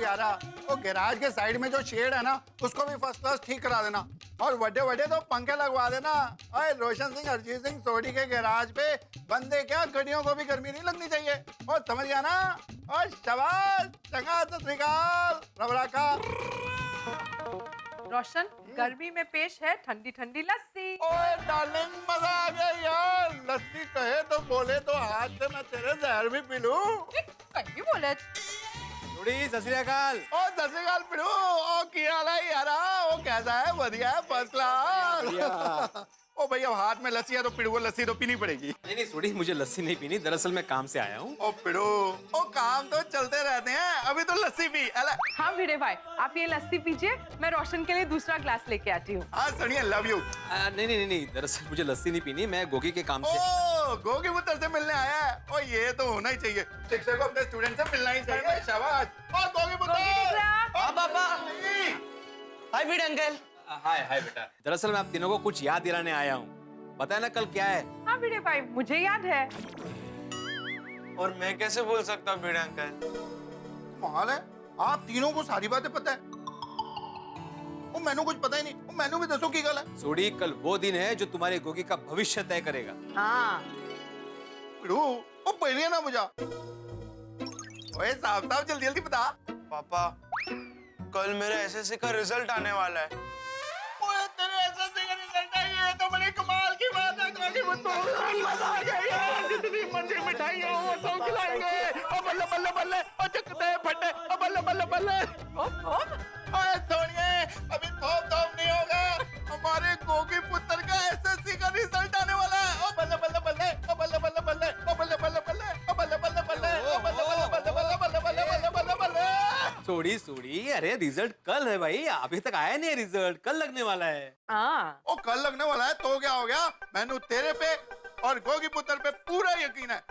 यारा, वो गैराज के साइड में जो शेड है ना उसको भी फर्स्ट क्लास ठीक करा देना और बड़े बड़े तो पंखे लगवा देना। अरे रोशन सिंह अरिजीत सिंह सोडी के गैराज पे बंदे क्या गड्डियों को भी गर्मी नहीं लगनी चाहिए। और समझ गया ना? और शाबाश, चंगा सत श्री अकाल, रबड़ा का। रोशन, गर्मी में पेश है ठंडी ठंडी लस्सी। ओए डार्लिंग, मजा आ गया यार। लस्सी कहे तो बोले तो आज से मैं तेरे जहर भी पी लूं। कहीं बोले सत श्री अकाल। ओ सत श्री अकाल पिड़ू। ओ क्या हाल है यारा? ओ कैसा है? बढ़िया है, फर्स्ट क्लास। ओ भाई अब हाथ में लस्सी है तो पिड़ू को लस्सी तो पीनी पड़ेगी। नहीं सोडी, मुझे लस्सी नहीं पीनी, दरअसल मैं काम से आया हूँ। ओ पिड़ू, ओ काम तो चलते रहते हैं, अभी तो लस्सी पी। हाँ भिड़े भाई, आप ये लस्सी पीजिए, मैं रोशन के लिए दूसरा ग्लास लेके आती हूँ। हाँ सनिया, लव यू। नहीं, दरअसल मुझे लस्सी नहीं पीनी, मैं गोगी के काम से। ओ गोगी पुत्र से मिलने आया है। ओ ये तो होना ही चाहिए, शिक्षक को अपने स्टूडेंट से मिलना ही चाहिए। शाबाश। ओ गोगी पुत्र। हाँ पापा। हाय भिड़े अंकल। हाय बेटा। दरअसल मैं आप तीनों को कुछ याद दिलाने आया हूँ। पता है ना कल क्या है? हाँ भिड़े भाई, मुझे याद है। और मैं कैसे बोल सकता हूँ भिड़े अंकल? कमाल है, आप तीनों को सारी बातें पता है। ओ मैनू कुछ पता ही नहीं। ओ मैनू भी दसो की गल है। सोडी, कल वो दिन है जो तुम्हारे गोगी का भविष्य तय करेगा। हाँ पिड़ू, ओ पहले ना मुझा। ओए साहब साहब जल्दी जल्दी बता। पापा, कल मेरे एसएससी का रिजल्ट आने वाला है। ओए तेरे एसएससी का रिजल्ट है, ये तो बड़ी कमाल की बात है। गोगी पुत्र, मजा आ गया यार। जितनी मर्जी मिठाइयां हो सब खिलाएंगे। ओ बल्ले बल्ले बल्ले, ओ चकते फटे, ओ बल्ले बल्ले बल्ले। ओए सोनिए, अभी थोप थोप नहीं होगा। हमारे गोगी पुत्र का एसएससी का रिजल्ट आने वाला है। ओ बल्ले बल्ले बल्ले, ओ बल्ले बल्ले बल्ले, ओ बल्ले बल्ले बल्ले, ओ बल्ले बल्ले बल्ले, ओ बल्ले बल्ले बल्ले बल्ले बल्ले बल्ले बल्ले बल्ले बल्ले। सोडी, अरे रिजल्ट कल है भाई, अभी तक आया नहीं रिजल्ट, कल लगने वाला है। हाँ। ओ कल लगने वाला है तो क्या हो गया? मैनू तेरे पे और गोगी पुत्र पे पूरा यकीन है।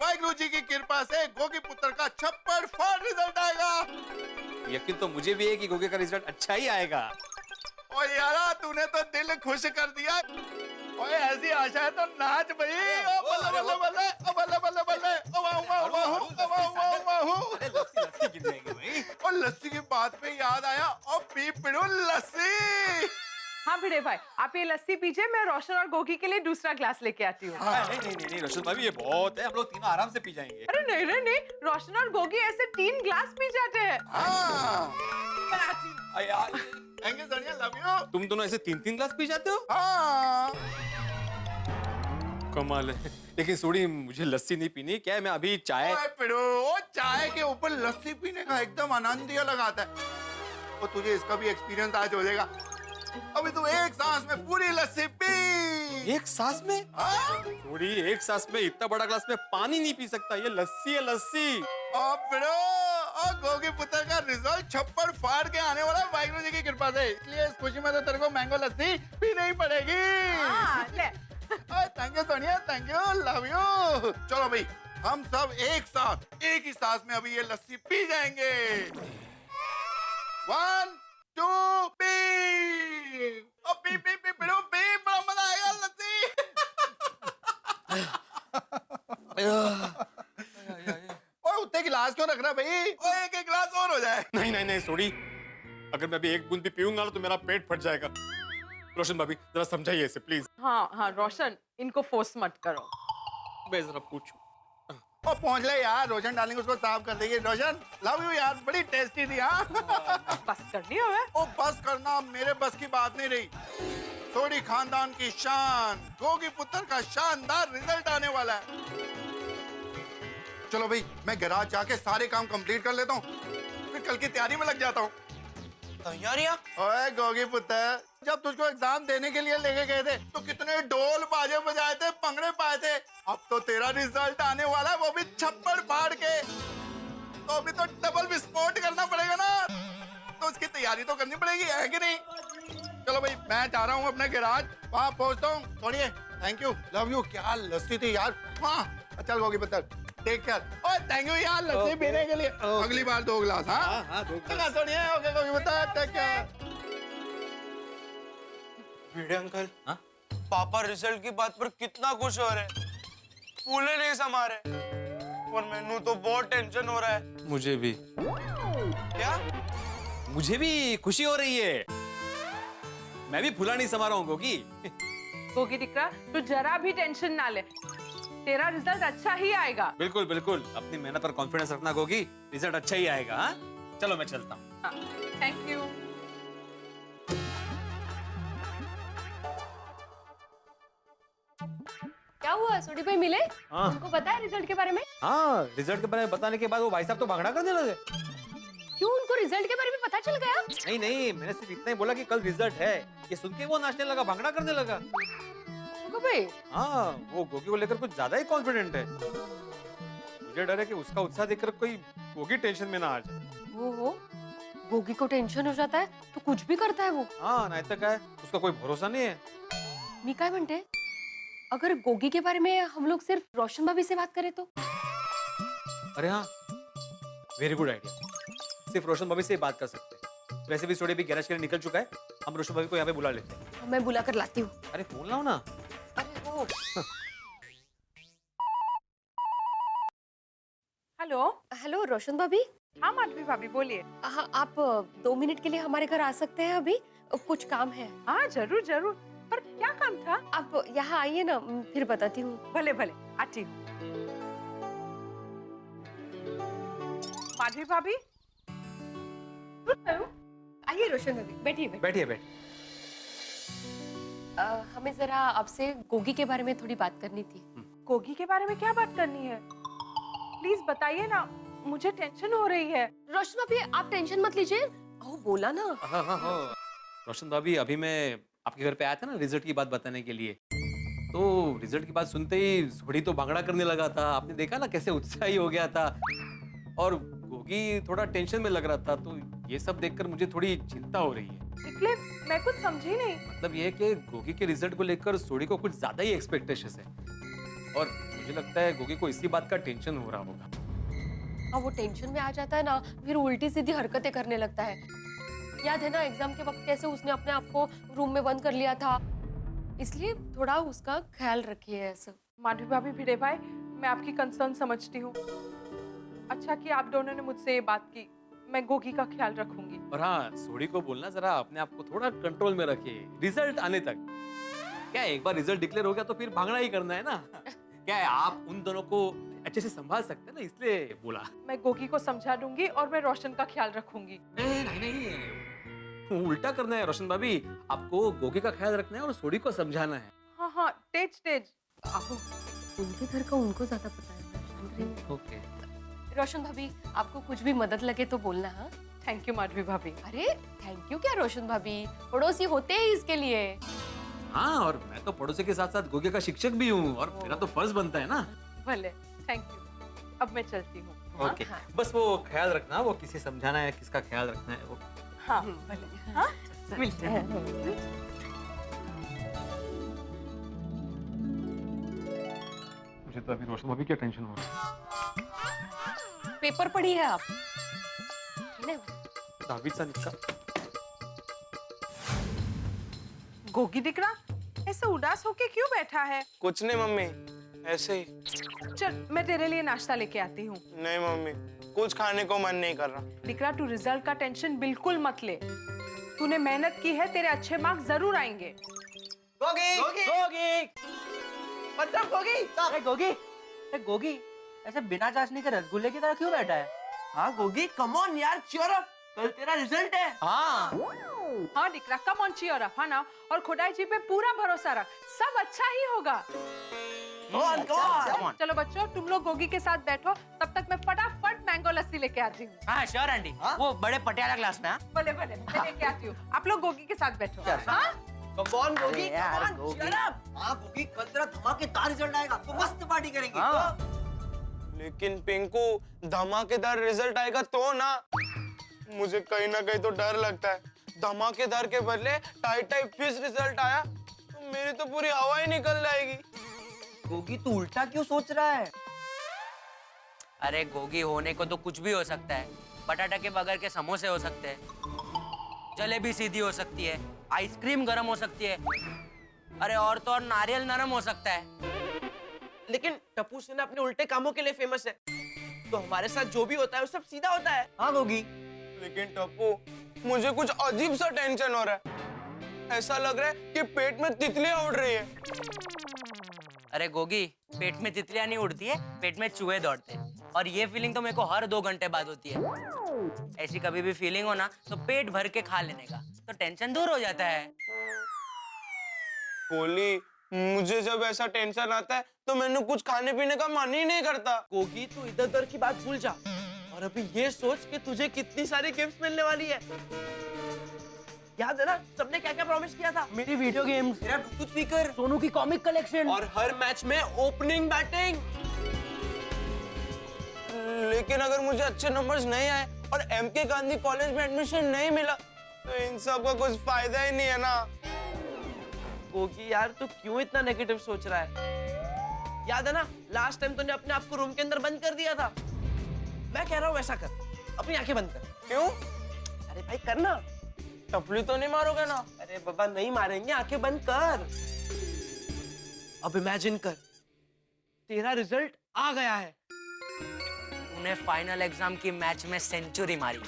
वाहिगुरु जी की कृपा से गोगी पुत्र का छप्पड़ फाड़ रिजल्ट आएगा। यकीन तो मुझे भी है कि गोगी का रिजल्ट अच्छा ही आएगा। ओ यारा, तूने तो दिल खुश कर दिया। ओए ऐसी आशा है तो नाच भाई। ओ बल्ले बल्ले बल्ले, ओ बल्ले बल्ले बल्ले, ओ वाह वाह वाह, ओ वाह वाह वाह। अरे लस्सी गिर जाएगी भाई। और लस्सी की बात पे याद आया, ओ पी पिड़ू लस्सी। हाँ भिड़े भाई, आप ये लस्सी पीजिए, मैं रोशन और गोगी के लिए दूसरा ग्लास लेके आती हूँ। नहीं रोशन भाभी, ये बहुत है, हम लोग तीनों आराम से पी जाएंगे। अरे नहीं, रोशन और गोगी ऐसे 3 ग्लास पी जाते हैं। हाँ यार, thank you Sonia, love you. तुम दोनों ऐसे 3 ग्लास पी जाते हो? हाँ कमाल है। लेकिन सोडी, मुझे लस्सी नहीं पीनी। क्या है, मैं अभी चाय। ओए पिड़ू, ओ चाय के ऊपर लस्सी पीने का एकदम आनंद ही अलग आता है। और तुझे इसका भी एक्सपीरियंस आज हो जाएगा। अभी तू एक सांस में पूरी लस्सी पी। एक सांस में? सोडी, एक सांस में इतना बड़ा ग्लास में पानी नहीं पी सकता, ये लस्सी है लस्सी। ओ पिड़ू, ओ गोगी पुत्र का रिजल्ट छप्पड़ फाड़ के आने वाला है वाहिगुरु जी की कृपा से, इसलिए इस खुशी में तो तेरे को मैंगो लस्सी पीनी ही पड़ेगी। हाँ, ले। Thank you Sonia, thank you, love you. चलो भाई, हम सब एक साथ एक ही सांस में अभी ये लस्सी पी जाएंगे। 1 2 पी। ओ पी पी पी पिड़ू पी, बड़ा मजा आएगा लस्सी। ओए उतने गिलास क्यों रख रहा भाई? ओए एक गिलास और हो जाए। नहीं सोडी, अगर मैं अभी एक बूंद भी पीऊंगा ना तो मेरा पेट फट जाएगा। रोशन भाभी, जरा समझाइए इसे प्लीज। हाँ रोशन, इनको फोर्स मत करो। मैं जरा पूछूं। ओ पहुंच ले यार, रोशन डार्लिंग उसको साफ कर देगी। रोशन, लव यू यार, बड़ी टेस्टी थी। हाँ बस करनी है। ओ बस करना मेरे बस की बात नहीं रही। सोडी खानदान की शान, गोगी पुत्र का शानदार रिजल्ट आने वाला है। चलो भाई, मैं गैराज जाके सारे काम कंप्लीट कर लेता हूँ, फिर कल की तैयारी में लग जाता हूँ। तैयारियां? ओए गोगी पुत्र, जब तुझको एग्जाम देने के लिए लेके गए थे तो कितने ढोल बाजे बजाए थे, पंगड़े पाए थे। अब तो तेरा रिजल्ट आने वाला है, वो भी छप्पड़ फाड़ के। तो अभी तो डबल विस्फोट करना पड़ेगा ना, तो उसकी तैयारी तो करनी पड़ेगी, है कि नहीं? चलो भाई, मैं जा रहा हूँ अपने गैराज, वहां पहुंचता हूँ। छोड़िए, थैंक यू, लव यू। क्या लस्सी थी यार। हाँ चल गोगी पुत्र, टेक केयर। ओए थैंक यू यार लस्सी पीने के लिए। अगली बार 2 गिलास। हाँ 2 गिलास। छोड़िए, ओके गोगी पुत्र, टेक केयर। भिड़े अंकल, हाँ? पापा रिजल्ट की बात पर कितना खुश हो रहे हैं, फूले नहीं समा रहे, और मैनू तो बहुत टेंशन हो रहा है। मुझे भी। क्या? मुझे भी खुशी हो रही है। मैं भी फुला नहीं समा रहा हूँ गोगी। गोगी दिकरा, तू जरा भी टेंशन ना ले, तेरा रिजल्ट अच्छा ही आएगा। बिल्कुल बिल्कुल, अपनी मेहनत पर कॉन्फिडेंस रखना गोगी, रिजल्ट अच्छा ही आएगा। हाँ चलो मैं चलता हूँ। Thank you. क्या हुआ? सोडी भाई मिले? हाँ। उनको पता है रिजल्ट के बारे में? हाँ, रिजल्ट के बारे में बताने के बाद वो भाई साहब तो भागना करने लगे। क्यों, उनको रिजल्ट के बारे में पता चल गया? नहीं नहीं, मैंने सिर्फ इतना ही बोला कि कल रिजल्ट है। ये सुन के वो नाचने लगा, भागना करने लगा। गोगी भाई, हाँ, वो गोगी को लेकर कुछ ज्यादा ही कॉन्फिडेंट है। मुझे डर है कि उसका उत्साह देखकर कोई गोगी टेंशन में ना आ जाए। वो गोगी को टेंशन हो जाता है तो कुछ भी करता है वो। हाँ, नहीं तो क्या है, उसका कोई भरोसा नहीं है। मी काय म्हणते, अगर गोगी के बारे में हम लोग सिर्फ रोशन भाभी से बात करें तो? अरे हाँ, वेरी गुड आइडिया। सिर्फ रोशन भाभी से ही बात कर सकते हैं। वैसे भी सोडे भी गैराज के लिए निकल चुका है, हम रोशन भाभी को यहाँ पे बुला लेते हैं। मैं बुला कर लाती हूँ। अरे फोन लाओ ना। अरे वो हेलो। हेलो रोशन भाभी। हाँ माधवी भाभी बोलिए। हाँ, आप 2 मिनट के लिए हमारे घर आ सकते हैं अभी? कुछ काम है। हाँ जरूर जरूर, पर क्या काम था? आप यहाँ आइए ना, फिर बताती हूँ। भले भले आती हूँ। माधवी भाभी, आइए रोशन भाभी, बैठिए बैठिए। बैठिए बैठ। हमें जरा आपसे गोगी के बारे में थोड़ी बात करनी थी। गोगी के बारे में क्या बात करनी है? प्लीज बताइए ना, मुझे टेंशन हो रही है। रोशन भाभी आप टेंशन मत लीजिए, ओ बोला ना। हाँ हाँ हाँ, रोशन भाभी अभी मैं आपके घर पे आया था ना रिजल्ट की बात बताने के लिए, तो रिजल्ट की बात सुनते ही सोडी तो भागड़ा करने लगा था। आपने देखा ना कैसे उत्साही हो गया था, और गोगी थोड़ा टेंशन में लग रहा था। तो ये सब देखकर मुझे थोड़ी चिंता हो रही है। निकले, मैं कुछ समझी नहीं। मतलब ये है कि गोगी के रिजल्ट को लेकर सोडी को कुछ ज्यादा ही एक्सपेक्टेशंस है, और मुझे लगता है गोगी को इसी बात का टेंशन हो रहा होगा। हाँ, वो टेंशन में आ जाता है ना, फिर उल्टी सीधी हरकतें करने लगता है। याद है ना एग्जाम के वक्त कैसे उसने अपने आप को रूम में बंद कर लिया था? इसलिए थोड़ा उसका ख्याल रखिए ऐसा। माधवी भाभी, भिड़े भाई, मैं आपकी कंसर्न समझती हूँ। अच्छा कि आप दोनों ने मुझसे ये बात की, मैं गोगी का ख्याल रखूंगी। और हाँ, सोडी को बोलना जरा अपने आप को थोड़ा कंट्रोल में रखे रिजल्ट आने तक। क्या एक बार रिजल्ट डिक्लेयर हो गया तो फिर भागना ही करना है ना। क्या है, आप उन दोनों को अच्छे से संभाल सकते हैं ना, इसलिए बोला। मैं गोगी को समझा दूंगी और मैं रोशन का ख्याल रखूंगी। नहीं नहीं, उल्टा करना है रोशन भाभी। आपको गोगी का ख्याल रखना है और सोडी को समझाना है। हाँ हाँ, तेज तेज। आपको उनके घर का उनको ज्यादा पता है। ओके। रोशन भाभी, आपको कुछ भी मदद लगे तो बोलना। हाँ, थैंक यू माधवी भाभी। अरे थैंक यू क्या रोशन भाभी, पड़ोसी होते हैं इसके लिए। हाँ, और मैं तो पड़ोसी के साथ साथ गोगी का शिक्षक भी हूँ, और मेरा तो फर्ज बनता है ना। भले, थैंक यू। अब मैं चलती हूँ। हाँ? ओके, बस वो ख्याल रखना, वो किसे समझाना है, किसका ख्याल रखना है वो। हाँ भले। हाँ, मिलते हैं। मुझे तो अभी रोशन भाभी क्या टेंशन हो रहा है। पेपर पढ़ी है आप? दहावीचा निकाल। गोगी दिकरा, ऐसे उदास होके क्यों बैठा है? कुछ नहीं मम्मी, ऐसे ही। चल, मैं तेरे लिए नाश्ता लेके आती हूँ। नहीं मम्मी, कुछ खाने को मन नहीं कर रहा। दिकरा, तू रिजल्ट का टेंशन बिल्कुल मत ले। तूने मेहनत की है, तेरे अच्छे मार्क्स जरूर आएंगे। गोगी गोगी गोगी मतलब गोगी अरे गोगी अरे गोगी ऐसे बिना चाशनी के रसगुल्ले की तरह क्यों बैठा है? हाँ गोगी कम ऑन यार, चीयर अप, कल तेरा रिजल्ट है। हाँ हाँ दिकरा, कम ऑन चीयर अप, हाँ ना? और खुदाई जी पे पूरा भरोसा रख, सब अच्छा ही होगा। कम ऑन चलो बच्चों, तुम लोग गोगी के साथ बैठो, तब तक मैं फटाफट मैंगो लस्सी लेके आती हूँ। हाँ श्योर आंटी, वो बड़े पटियाला ग्लास में। भले भले, मैं लेके आती हूँ। आप लोग गोगी के साथ बैठो। हाँ? Come on Gogi, come on cheer up. हाँ गोगी, कल तेरा धमाकेदार रिजल्ट आएगा तो मस्त पार्टी करेंगे। लेकिन पिंकू, धमाकेदार रिजल्ट आएगा तो ना। मुझे कहीं ना कहीं तो डर लगता है, धमाकेदार के बदले टाइट टाइट फिश रिजल्ट आया तो मेरी तो पूरी हवा ही निकल जाएगी। गोगी तू उल्टा क्यों सोच रहा है? अरे गोगी होने को तो कुछ भी हो सकता है। बटाटा के बगैर के समोसे हो सकते हैं, जलेबी सीधी हो सकती है, आइसक्रीम गर्म हो सकती है, अरे और तो और नारियल नरम हो सकता है। लेकिन टप्पू सेना अपने उल्टे कामों के लिए फेमस है, तो हमारे साथ जो भी होता है वो सब सीधा होता है। हाँ गोगी, लेकिन टप्पू मुझे कुछ अजीब सा टेंशन हो रहा है। ऐसा लग रहा है कि पेट में तितलियां उड़ रही है। अरे गोगी, पेट में तितलियां नहीं उड़ती है, पेट में चूहे दौड़ते हैं। और ये फीलिंग तो मेरे को हर 2 घंटे बाद होती है। ऐसी कभी भी फीलिंग हो ना तो पेट भर के खा लेने का, तो टेंशन दूर हो जाता है। गोली, मुझे जब ऐसा टेंशन आता है तो मैंने कुछ खाने पीने का मन ही नहीं करता। गोगी तू इधर उधर की बात भूल जा और अभी ये सोच कि तुझे कितनी सारी गिफ्ट मिलने वाली है। याद है ना सबने क्या क्या प्रॉमिस किया था? मेरी वीडियो गेम्स, मेरा ब्लूटूथ स्पीकर, सोनू की कॉमिक कलेक्शन और हर मैच में ओपनिंग बैटिंग। लेकिन अगर मुझे अच्छे नंबर्स नहीं आए और एमके गांधी कॉलेज में एडमिशन नहीं मिला तो इन सब का कुछ फायदा ही नहीं है ना। गोगी यार तू क्यों इतना नेगेटिव सोच रहा है? याद है ना लास्ट टाइम तूने अपने आप को रूम के अंदर बंद कर दिया था। मैं कह रहा हूँ वैसा कर, अपनी आंखें बंद कर। क्यों? अरे भाई करना। टपली तो नहीं मारोगे ना? अरे बाबा नहीं मारेंगे, आंखें बंद कर। अब इमेजिन कर तेरा रिजल्ट आ गया है। तूने फाइनल एग्जाम की मैच में सेंचुरी मारी,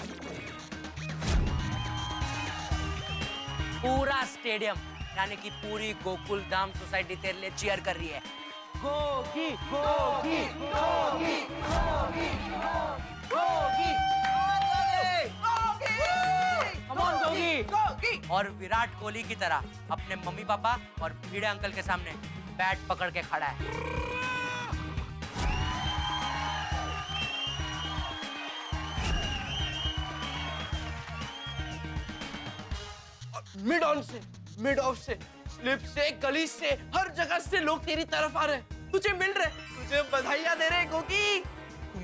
पूरा स्टेडियम यानी कि पूरी गोकुल धाम सोसाइटी तेरे लिए चीयर कर रही है। Gogi Gogi Gogi Gogi Gogi come on Gogi. और विराट कोहली की तरह अपने मम्मी पापा और भिड़े अंकल के सामने बैट पकड़ के खड़ा है। मिड ऑन से, मिड ऑफ से, स्लिप से, गली से, हर जगह से लोग तेरी तरफ आ रहे हैं, तुझे मिल रहे, तुझे बधाइयां दे रहे Gogi.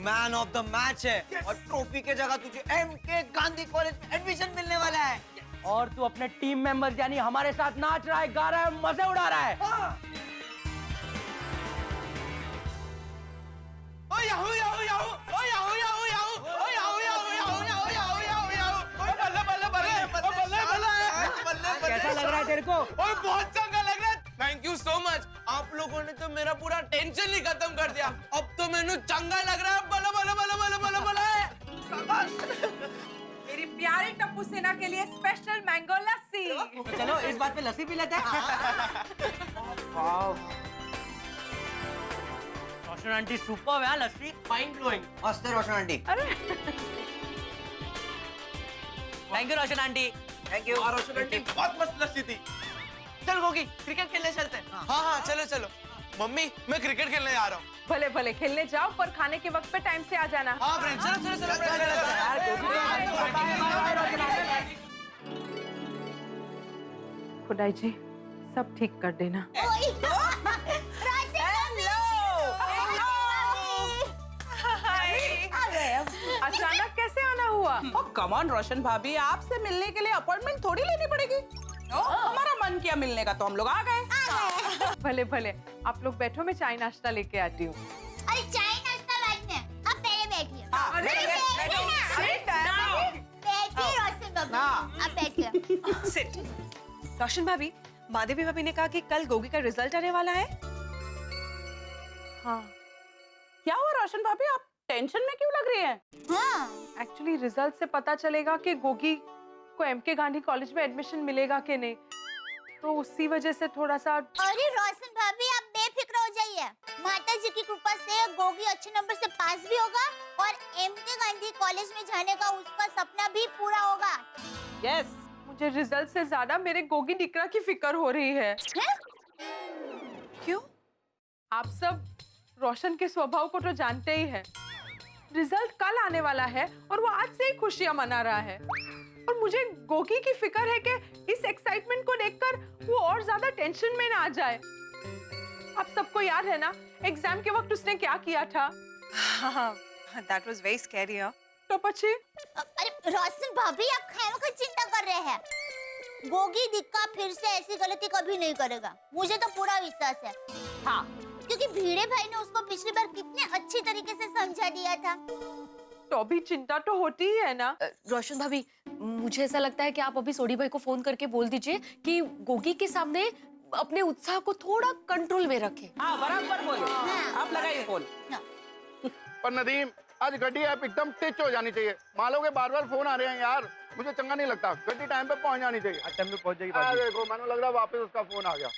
Man of the match है और ट्रॉफी के जगह तुझे एमके गांधी कॉलेज में एडमिशन मिलने वाला है। और तू अपने टीम मेंबर्स यानी हमारे साथ नाच रहा है, गा रहा है, मजे उड़ा रहा है। ओ याहू याहू याहू, ओ याहू याहू याहू, ओ yahoo yahoo yahoo yahoo yahoo yahoo yahoo, ओ बल्ले बल्ले बल्ले, ओ बल्ले बल्ले। कैसा लग रहा है तेरे को? ओए बहुत चंगा लग रहा है। Thank you so much. आप लोगों ने तो मेरा पूरा टेंशन ही खत्म कर दिया। अब तो मैंने चंगा लग रहा है। बल्ले बल्ले बल्ले बल्ले बल्ले बल्ले। शाबाश। मेरी प्यारी टप्पू सेना के लिए स्पेशल मैंगो लस्सी। तो चलो इस बात पे लस्सी पी लेते हैं। रोशन आंटी सुपर है लस्सी, माइंड ब्लोइंग। हंसते Roshan aunty. Thank you Roshan aunty. Thank you. Roshan aunty बहुत मस्त लस्सी थी। चल गोगी क्रिकेट खेलने चलते हैं। हाँ हाँ चलो चलो। मम्मी मैं क्रिकेट खेलने जा रहा हूँ। भले भले खेलने जाओ, पर खाने के वक्त पे टाइम से आ जाना। हाँ फ्रेंड चलो चलो चलो खुदाई जी सब ठीक कर देना। अचानक कैसे आना हुआ? कम ऑन रोशन भाभी, आपसे मिलने के लिए अपॉइंटमेंट थोड़ी लेनी पड़ेगी। हमारा मन किया मिलने का तो हम लोग आ गए। भले भले आप लोग बैठो, मैं चाय नाश्ता लेके आती हूँ। अरे चाय नाश्ता बाद में, आप पहले बैठिए। बैठिए रोशन बाबू, आप बैठिए। रोशन भाभी, माधवी भाभी ने कहा कि कल गोगी का रिजल्ट आने वाला है। हाँ क्या हुआ रोशन भाभी, आप टेंशन में क्यों लग रही हैं? हाँ एक्चुअली रिजल्ट से पता चलेगा कि गोगी को एमके गांधी कॉलेज में एडमिशन मिलेगा कि नहीं, तो उसी वजह से थोड़ा सा। अरे रोशन भाभी आप बेफिक्र हो जाइए, माता जी की कृपा से गोगी अच्छे नंबर से पास भी होगा और एमके गांधी कॉलेज में जाने का उसका सपना भी पूरा होगा। यस। मुझे रिजल्ट से ज्यादा मेरे गोगी डिकरा की फिक्र हो रही है। क्यों? आप सब रोशन के स्वभाव को तो जानते ही हैं। रिजल्ट कल आने वाला है और वो आज से ही खुशियां मना रहा है, और मुझे गोगी की फिक्र है कि इस एक्साइटमेंट को देखकर वो और ज्यादा टेंशन में ना आ जाए। आप सबको याद है ना एग्जाम के वक्त उसने क्या किया था? हाँ, that was very scary, huh? तो पची अरे रोशन भाभी आप खानों की चिंता कर रहे हैं। गोगी दिक्का फिर से ऐसी गलती कभी नहीं करेगा, मुझे तो पूरा विश्वास है। हाँ, क्योंकि भीड़े भाई ने उसको पिछली बार कितने अच्छी तरीके से समझा दिया था। तो भी चिंता तो होती ही है ना। रोशन भाभी, मुझे ऐसा लगता है कि आप अभी सोडी भाई को फोन करके बोल दीजिए कि गोगी के सामने अपने उत्साह को थोड़ा कंट्रोल में रखें। हाँ बराबर बोले। आप लगाइए फोन। पर नदीम आज गड्डी ऐप एकदम टिच हो जानी चाहिए। मालोगे बार बार फोन आ रहे हैं यार, मुझे चंगा नहीं लगता। गड्डी टाइम पे पहुंच जानी चाहिए। टाइम पे पहुंच जाएगी। देखो मैंने लग रहा वापस उसका फोन आ गया।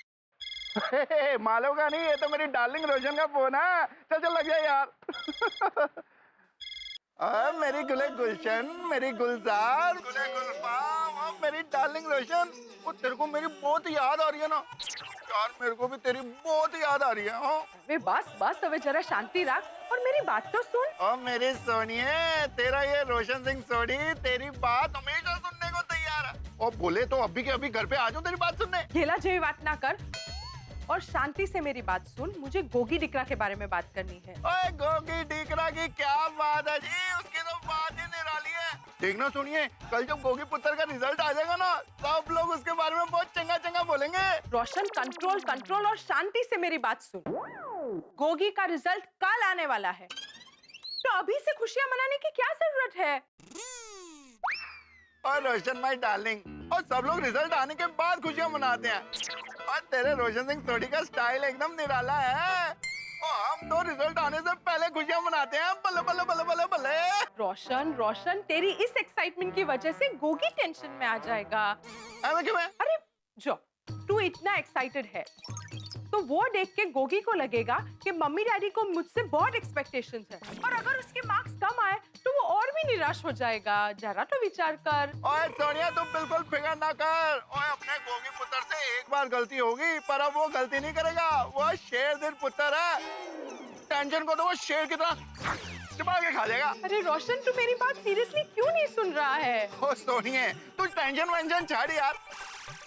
मालोगा नहीं, ये तो मेरी डार्लिंग रोशन का फोन है। चल चल लग जाए यार। मेरी गुले गुलशन, मेरी गुलजार, गुले गुलफाम, मेरी डार्लिंग रोशन। वो तेरे को मेरी बहुत याद आ रही है ना यार, मेरे को भी तेरी बहुत याद आ रही है। वे बस बस अब जरा शांति रख और मेरी बात तो सुन। ओ मेरी सोनिए, तेरा ये रोशन सिंह सोनी तेरी बात हमेशा सुनने को तैयार है। और बोले तो अभी के अभी घर पे आ जाऊं तेरी बात सुनने। खेला जेवी बात ना कर और शांति से मेरी बात सुन। मुझे गोगी डिकरा के बारे में बात करनी है। ओए गोगी डिकरा की क्या बात है जी, उसकी तो बात ही निराली है। देखना सुनिए, कल जब गोगी पुत्र का रिजल्ट आ जाएगा ना, सब लोग उसके बारे में बहुत चंगा चंगा बोलेंगे। रोशन कंट्रोल कंट्रोल और शांति से मेरी बात सुन। गोगी का रिजल्ट कल आने वाला है, तो अभी से खुशियां मनाने की क्या जरूरत है? और रोशन माय डार्लिंग, और सब लोग रिजल्ट आने के बाद खुशियां मनाते हैं। और तेरे रोशन सिंह सोनी का स्टाइल एकदम निराला है। और हम तो रिजल्ट आने से पहले खुशियां मनाते हैं। बल्ले बल्ले बल्ले बल्ले बल्ले। रोशन रोशन तेरी इस एक्साइटमेंट की वजह से गोगी टेंशन में आ जाएगा। क्यों? अरे जो तू इतना एक्साइटेड है तो वो देख के गोगी को लगेगा कि मम्मी डैडी को मुझसे बहुत एक्सपेक्टेशंस है, और अगर उसके मार्क्स कम आए तो वो और भी निराश हो जाएगा। जरा तो विचार कर। ओए सोनिया, तुम बिल्कुल फिक्र ना कर। ओए अपने गोगी पुत्र से एक बार गलती होगी, पर अब वो गलती नहीं करेगा। वो शेर दिल पुत्र है, टेंशन को तो वो शेर की तरह चिपा के खा जाएगा। अरे रोशन, तू मेरी बात सीरियसली क्यों नहीं सुन रहा है? ओ सोनिए, तू टेंशन वेंशन छाड़ यार,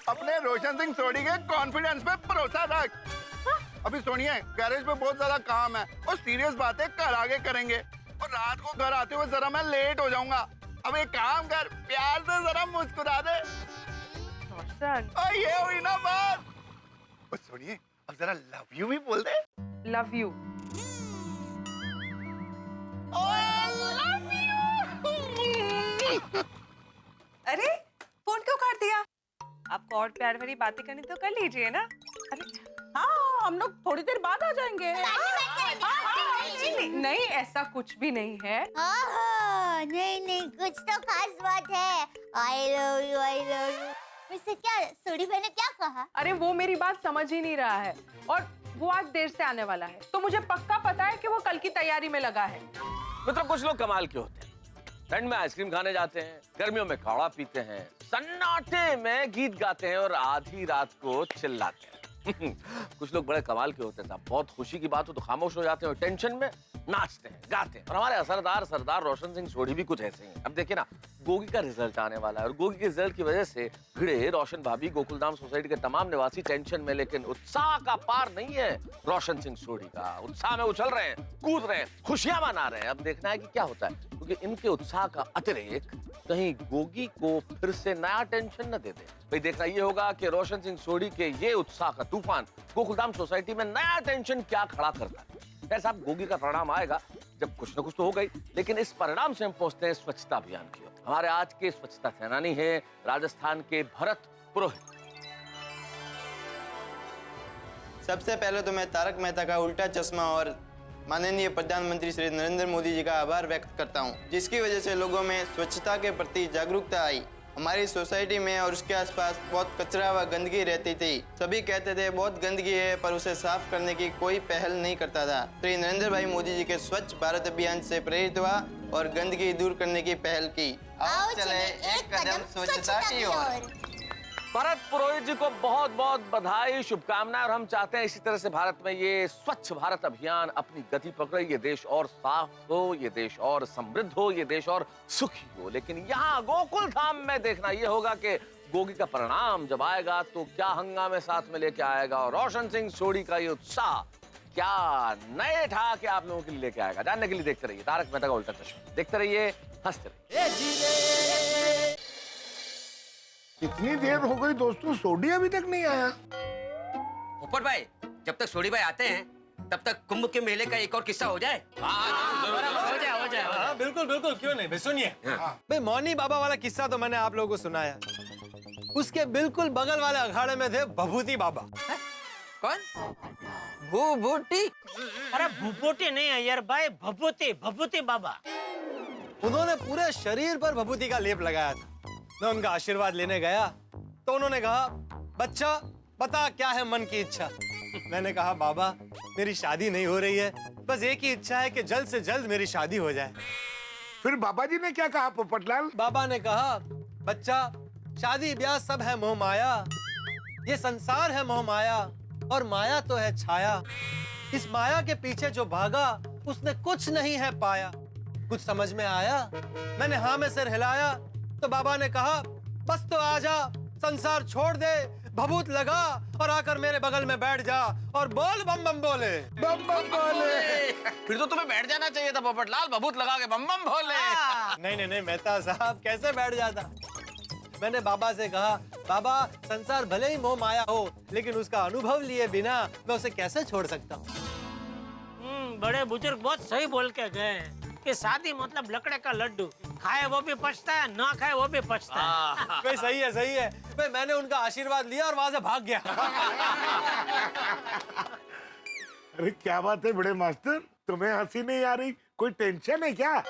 अपने रोशन सिंह सोनी के कॉन्फिडेंस पे भरोसा रख। अभी सोनिए, गैरेज पे बहुत ज्यादा काम है और सीरियस बातें कल आगे करेंगे। और रात को घर आते हुए जरा मैं लेट हो जाऊंगा। अब एक काम कर, प्यार से जरा मुस्कुरा दे। रोशन, ये हुई ना बात। और सोनिए, अब जरा लव यू भी बोल दे। Love you. अरे फोन क्यों काट दिया? आपको और प्यार भरी बातें करनी तो कर लीजिए ना। अरे हाँ, हम लोग थोड़ी देर बाद आ जाएंगे। नहीं, ऐसा कुछ भी नहीं है। नहीं नहीं, कुछ तो खास बात है। I love you, I love you. वैसे क्या सोनी भाई ने क्या कहा? अरे वो मेरी बात समझ ही नहीं रहा है, और वो आज देर से आने वाला है, तो मुझे पक्का पता है कि वो कल की तैयारी में लगा है। मतलब कुछ लोग कमाल के होते हैं, ठंड में आइसक्रीम खाने जाते हैं, गर्मियों में काढ़ा पीते हैं, सन्नाटे में गीत गाते हैं और आधी रात को चिल्लाते हैं। कुछ लोग बड़े कमाल के होते हैं साहब, बहुत खुशी की बात हो तो खामोश हो जाते हैं और टेंशन में नाचते हैं, गाते हैं। और हमारे असरदार सरदार रोशन सिंह सोनी भी कुछ ऐसे हैं। अब देखिए ना, गोगी का रिजल्ट आने वाला है और गोगी के रिजल्ट की वजह से भिड़े रोशन भाभी, गोकुलधाम सोसाइटी के तमाम निवासी टेंशन में, लेकिन उत्साह का पार नहीं है रोशन सिंह सोनी का। उत्साह में उछल रहे हैं, कूद रहे हैं, खुशियां मना रहे हैं। अब देखना है कि क्या होता है, क्योंकि इनके उत्साह का अतिरेक कहीं गोगी को फिर से नया टेंशन न दे दे। भाई देखना ये होगा कि रोशन सिंह सोनी के ये उत्साह का तूफान गोकुलधाम सोसाइटी में नया टेंशन क्या खड़ा करता है। खैर साहब, गोगी का परिणाम आएगा जब कुछ न कुछ तो हो गई, लेकिन इस परिणाम से हम पहुंचते हैं स्वच्छता अभियान की ओर। हमारे आज के स्वच्छता सेनानी है राजस्थान के भरत पुरोहित। सबसे पहले तो मैं तारक मेहता का उल्टा चश्मा और माननीय प्रधानमंत्री श्री नरेंद्र मोदी जी का आभार व्यक्त करता हूं, जिसकी वजह से लोगों में स्वच्छता के प्रति जागरूकता आई। हमारी सोसाइटी में और उसके आसपास बहुत कचरा व गंदगी रहती थी। सभी कहते थे बहुत गंदगी है, पर उसे साफ करने की कोई पहल नहीं करता था। श्री नरेंद्र भाई मोदी जी के स्वच्छ भारत अभियान से प्रेरित हुआ और गंदगी दूर करने की पहल की। आओ चले एक कदम स्वच्छता की ओर। भरत पुरोहित जी को बहुत बहुत बधाई, शुभकामनाएं। और हम चाहते हैं इसी तरह से भारत में ये स्वच्छ भारत अभियान अपनी गति पकड़े, ये देश और साफ हो, ये देश और समृद्ध हो, ये देश और सुखी हो। लेकिन यहाँ गोकुल धाम में देखना ये होगा कि गोगी का परिणाम जब आएगा तो क्या हंगामे साथ में लेके आएगा, और रोशन सिंह सोनी का ये उत्साह क्या नए ठा के आप लोगों के लिए लेके आएगा। जानने के लिए देखते रहिए तारक मेहता का उल्टा चश्मा, देखते रहिए, हंसते रहिए। कितनी देर हो गई दोस्तों, सोडी अभी तक नहीं आया। ऊपर भाई, जब तक सोडी भाई आते हैं तब तक कुंभ के मेले का एक और किस्सा हो जाए। हो जाए। बिल्कुल बिल्कुल, क्यों नहीं। सुनिए भाई, मौनी बाबा वाला किस्सा तो मैंने आप लोगों को सुनाया। उसके बिल्कुल बगल वाले अखाड़े में थे भभूति बाबा। कौन? भूभूति? अरे भूपोटी नहीं है यार भाई, भभूति, भभूति बाबा। उन्होंने पूरे शरीर पर भभूति का लेप लगाया था। मैं उनका आशीर्वाद लेने गया तो उन्होंने कहा, बच्चा बता क्या है मन की इच्छा। मैंने कहा, बाबा मेरी शादी नहीं हो रही है, बस एक ही इच्छा है कि जल्द से जल्द मेरी शादी हो जाए। फिर बाबा जी ने क्या कहा पोपटलाल? बाबा ने कहा, बच्चा शादी ब्याह सब है मोह माया, ये संसार है मोह माया और माया तो है छाया। इस माया के पीछे जो भागा उसने कुछ नहीं है पाया। कुछ समझ में आया? मैंने हाँ में सिर हिलाया तो बाबा ने कहा, बस तो आजा, संसार छोड़ दे, भभूत लगा और आकर मेरे बगल में बैठ जा और बोल बम बम बोले। बम बम बोले। फिर तो तुम्हें बैठ जाना चाहिए था पोपटलाल, भभूत लगा के बम बम भोले। नहीं नहीं मेहता साहब, कैसे बैठ जाता। मैंने बाबा से कहा, बाबा संसार भले ही मोह माया हो लेकिन उसका अनुभव लिए बिना मैं उसे कैसे छोड़ सकता हूँ। बड़े बुजुर्ग बहुत सही बोल के गए हैं कि शादी मतलब लकड़े का लड्डू, खाए वो भी पछता है, ना खाए वो भी पछता है। भाई सही है सही है। भाई मैंने उनका आशीर्वाद लिया और वहां से भाग गया। अरे क्या बात है बड़े मास्टर, तुम्हें हंसी नहीं आ रही? कोई टेंशन है क्या?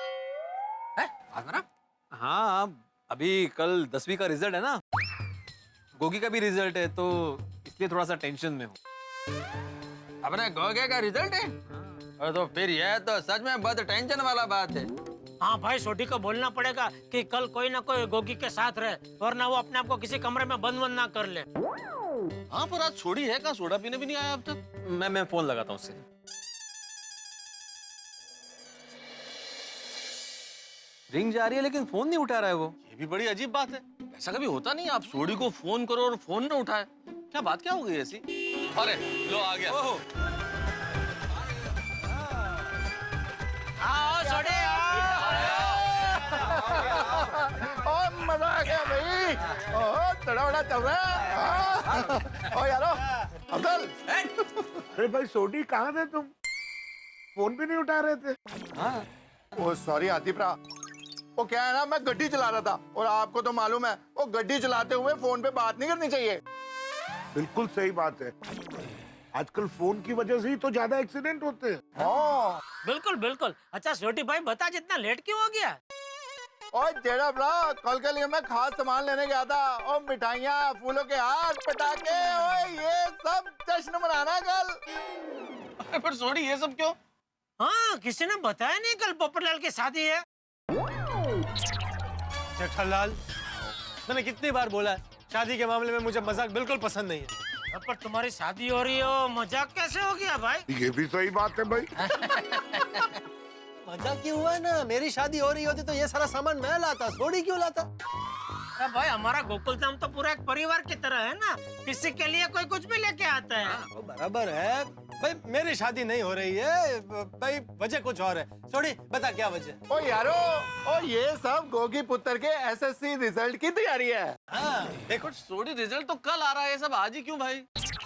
हाँ, अभी कल 10वीं का रिजल्ट है ना, गोगी का भी रिजल्ट है, तो इसलिए थोड़ा सा टेंशन में हूँ। अपने गोगे का रिजल्ट है? और तो फिर यह तो सच में बहुत टेंशन वाला बात है। हाँ भाई, सोडी को बोलना पड़ेगा कि कल कोई ना कोई गोगी के साथ रहे, वरना वो अपने आप को किसी कमरे में बंद ना कर ले। हाँ पर आज छोड़ी है का, सोडा पीने भी नहीं आया अब तक। मैं फोन लगाता हूँ उससे। रिंग जा रही है लेकिन फोन नहीं उठा रहा है वो। ये भी बड़ी अजीब बात है, ऐसा कभी होता नहीं। आप सोडी को फोन करो और फोन न उठाए, क्या बात क्या हो गई ऐसी? अरे लो आ गया। आओ सोडी, ओ मजा आ गया भाई। ओ तड़ा बड़ा चल रहा है। ओ यारो अब्दुल। अरे भाई सोडी कहाँ थे तुम? फोन भी नहीं उठा रहे थे। हाँ। ओ सॉरी आतिफ रा, वो क्या है ना, मैं गड्डी चला रहा था और आपको तो मालूम है वो गड्डी चलाते हुए फोन पे बात नहीं करनी चाहिए। बिल्कुल सही बात है, आजकल फोन की वजह से ही तो ज्यादा एक्सीडेंट होते हैं। बिल्कुल बिल्कुल। अच्छा छोटी भाई बता, जितना लेट क्यों हो गया? और जेड़ा ब्रा, कल के लिए मैं खास सामान लेने गया था। और मिठाइयाँ, फूलों के हार, पटाखे, ओए ये सब जश्न मनाना कल। पर सोडी ये सब क्यों? हाँ, किसी ने बताया नहीं कल पोपटलाल की शादी है। जेठालाल, मैंने कितनी बार बोला है, शादी के मामले में मुझे मजाक बिल्कुल पसंद नहीं है। पर तुम्हारी शादी हो रही हो, मजाक कैसे हो गया भाई? ये भी सही बात है भाई। मजाक क्यों हुआ ना, मेरी शादी हो रही होती तो ये सारा सामान मैं लाता, सोडी क्यों लाता? अरे भाई, हमारा गोकुल धाम तो पूरा एक परिवार की तरह है ना, किसी के लिए कोई कुछ भी लेके आता है। वो बराबर है भाई, मेरी शादी नहीं हो रही है भाई, वजह कुछ और है। सोडी बता क्या वजह? ओ यारो, ओ ये सब गोगी पुत्र के एसएससी रिजल्ट की तैयारी है। हाँ देखो सोडी रिजल्ट तो कल आ रहा है, ये सब आज ही क्यों भाई?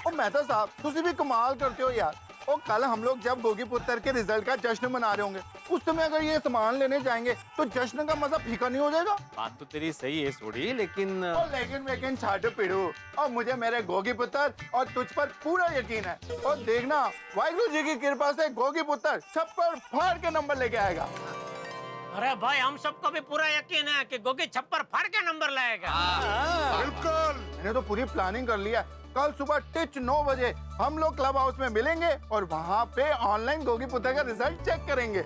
ओ मेहता साहब, तुसी भी कमाल करते हो यार। ओ कल हम लोग जब गोगी पुत्र के रिजल्ट का जश्न मना रहे होंगे, उस समय अगर ये सामान लेने जाएंगे तो जश्न का मजा फीका नहीं हो जाएगा? बात तो तेरी सही है सोडी, लेकिन लेकिन छाटू पीड़ू, और मुझे मेरे गोगी पुत्र और तुझ पर पूरा यकीन है। और देखना, वाहिगुरु जी की कृपा से गोगी पुत्र छप्पर फाड़ के नंबर लेके आएगा। अरे भाई, हम सबको भी पूरा यकीन है कि गोगी छप्पर फाड़ के नंबर लाएगा। बिल्कुल, मैंने तो पूरी प्लानिंग कर लिया। कल सुबह टिच 9 बजे हम लोग क्लब हाउस में मिलेंगे और वहाँ पे ऑनलाइन गोगी पुत्र का रिजल्ट चेक करेंगे।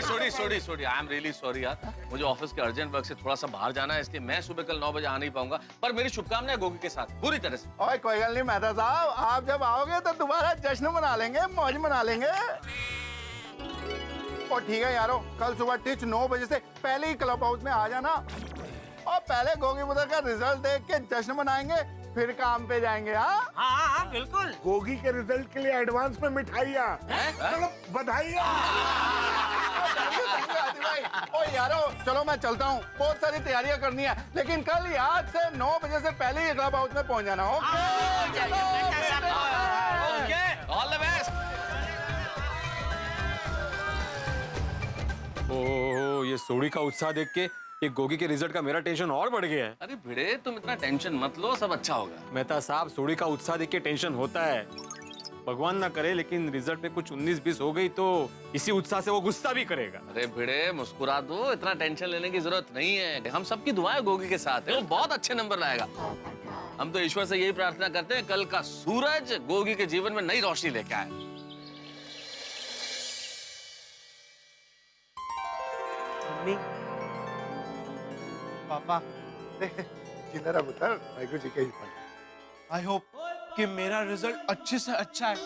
सोडी, आई एम रियली सॉरी यार, मुझे ऑफिस के अर्जेंट वर्क से थोड़ा सा बाहर जाना है, इसलिए मैं सुबह कल 9 बजे आ नहीं पाऊंगा। पर मेरी शुभकामनाएं गोगी के साथ पूरी तरह से। ओए कोई गल नहीं मेहता साहब, आप जब आओगे तो दोबारा जश्न मना लेंगे, मौज मना लेंगे। और ठीक है यारो, कल सुबह टिच 9 बजे से पहले ही क्लब हाउस में आ जाना और पहले गोगी पुत्र का रिजल्ट देख के जश्न मनाएंगे, फिर काम पे जाएंगे। हाँ हाँ बिल्कुल। गोगी के रिजल्ट के लिए एडवांस में मिठाइयाँ, बधाइयाँ। ओ यारो चलो मैं चलता हूँ, बहुत सारी तैयारियां करनी है, लेकिन कल याद से 9 बजे से पहले ही क्लब हाउस में पहुँच जाना। Okay, all the best. ओ ये सोडी का उत्साह देख के ये गोगी के रिजल्ट का मेरा टेंशन और बढ़ गया है। अरे भिड़े तुम इतना टेंशन मत लो, सब अच्छा होगा। मेहता साहब, सोडी का उत्साह देख के टेंशन होता है। भगवान ना करे लेकिन रिजल्ट में कुछ 19-20 हो गई तो इसी उत्साह से वो गुस्सा भी करेगा। अरे भिड़े मुस्कुरा दो, इतना टेंशन लेने की जरूरत नहीं है। हम सबकी दुआएं गोगी के साथ है, वो बहुत अच्छे नंबर लाएगा। हम तो ईश्वर से यही प्रार्थना करते हैं कल का सूरज गोगी के जीवन में नई रोशनी लेके आए। मम्मी, पापा, जिंदा रहा पुत्र, वाहिगुरु जी के ही पास। आई होप कि मेरा रिजल्ट अच्छे से अच्छा है,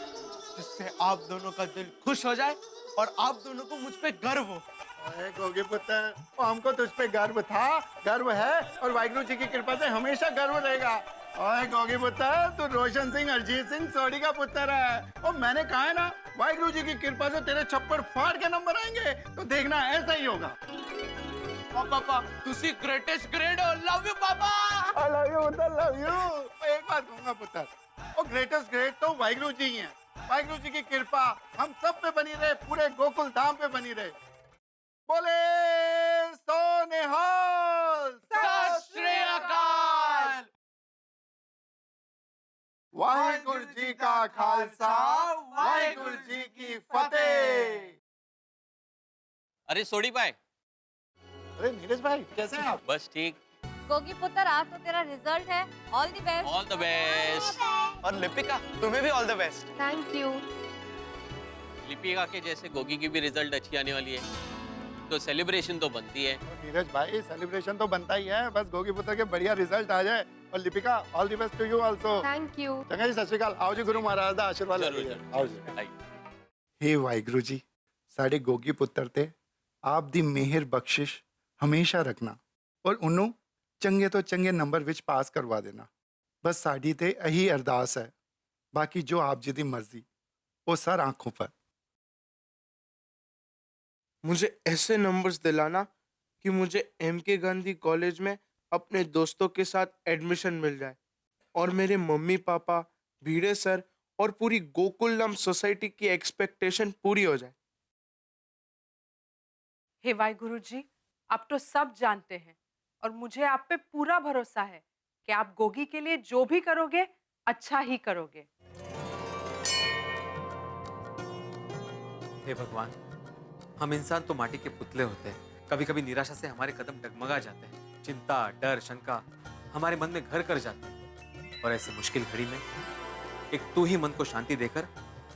जिससे आप दोनों का दिल खुश हो जाए और आप दोनों को मुझ पे गर्व हो। अरे गोगी पुत्र, हमको तुझ पे गर्व था, गर्व है और वाहिगुरु जी की कृपा से हमेशा गर्व रहेगा। ओए गोगी पुत्र, तू रोशन सिंह, अरिजीत सिंह सोडी का पुत्र है। और मैंने कहा है ना, वाहिगुरु जी की कृपा से तेरे छप्पर फाड़ के नंबर आएंगे, तो देखना ऐसा ही होगा। पापा, तुसी ग्रेटेस्ट ग्रेड हो। लव यू पापा। I love you पुत्र, love you। एक बात कहूंगा पुत्र, और ग्रेटेस्ट ग्रेट तो वाहिगुरु जी ही हैं। वाहिगुरु जी की कृपा हम सब पे बनी रहे, पूरे गोकुल धाम पे बनी रहे। बोले सो निहाल, सत श्री अकाल। वाहिगुरु जी का खालसा, वाहिगुरु जी की फतेह। अरे सोडी भाई। अरे नीरज भाई, कैसे हैं आप? बस ठीक। गोगी पुत्र, आज तो तेरा रिजल्ट है। All the best. All the best. और लिपिका, तुम्हें भी all the best. Thank you. Lipika के जैसे गोगी की भी रिजल्ट अच्छी आने वाली है, तो सेलिब्रेशन तो बनती है। नीरज भाई, सेलिब्रेशन तो बनता ही है, बस गोगी पुत्र के बढ़िया रिजल्ट आ जाए। और Lipika, all the best to you also. Thank you. चंगा जी, सत श्री अकाल। आओ जी, गुरु महाराज दा आशीर्वाद ले लीजिए। आओ जी। हे वाहिगुरु जी, साडे गोगी पुत्र ते आप दी मेहर बख्शिश हमेशा रखना और उन्हों चंगे तो चंगे नंबर विच पास करवा देना। बस साड़ी ते यही अरदास है, बाकी जो आप जी दी मर्जी, वो सर आंखों पर। मुझे ऐसे नंबर्स दिलाना कि मुझे एमके गांधी कॉलेज में अपने दोस्तों के साथ एडमिशन मिल जाए और मेरे मम्मी पापा, भिड़े सर और पूरी गोकुलधाम सोसाइटी की एक्सपेक्टेशन पूरी हो जाए। हे वाहिगुरु जी, आप तो सब जानते हैं और मुझे आप पे पूरा भरोसा है कि आप गोगी के लिए जो भी करोगे अच्छा ही करोगे। हे भगवान, हम इंसान तो माटी के पुतले होते हैं। कभी कभी निराशा से हमारे कदम डगमगा जाते हैं, चिंता, डर, शंका हमारे मन में घर कर जाते हैं। और ऐसे मुश्किल घड़ी में एक तू ही मन को शांति देकर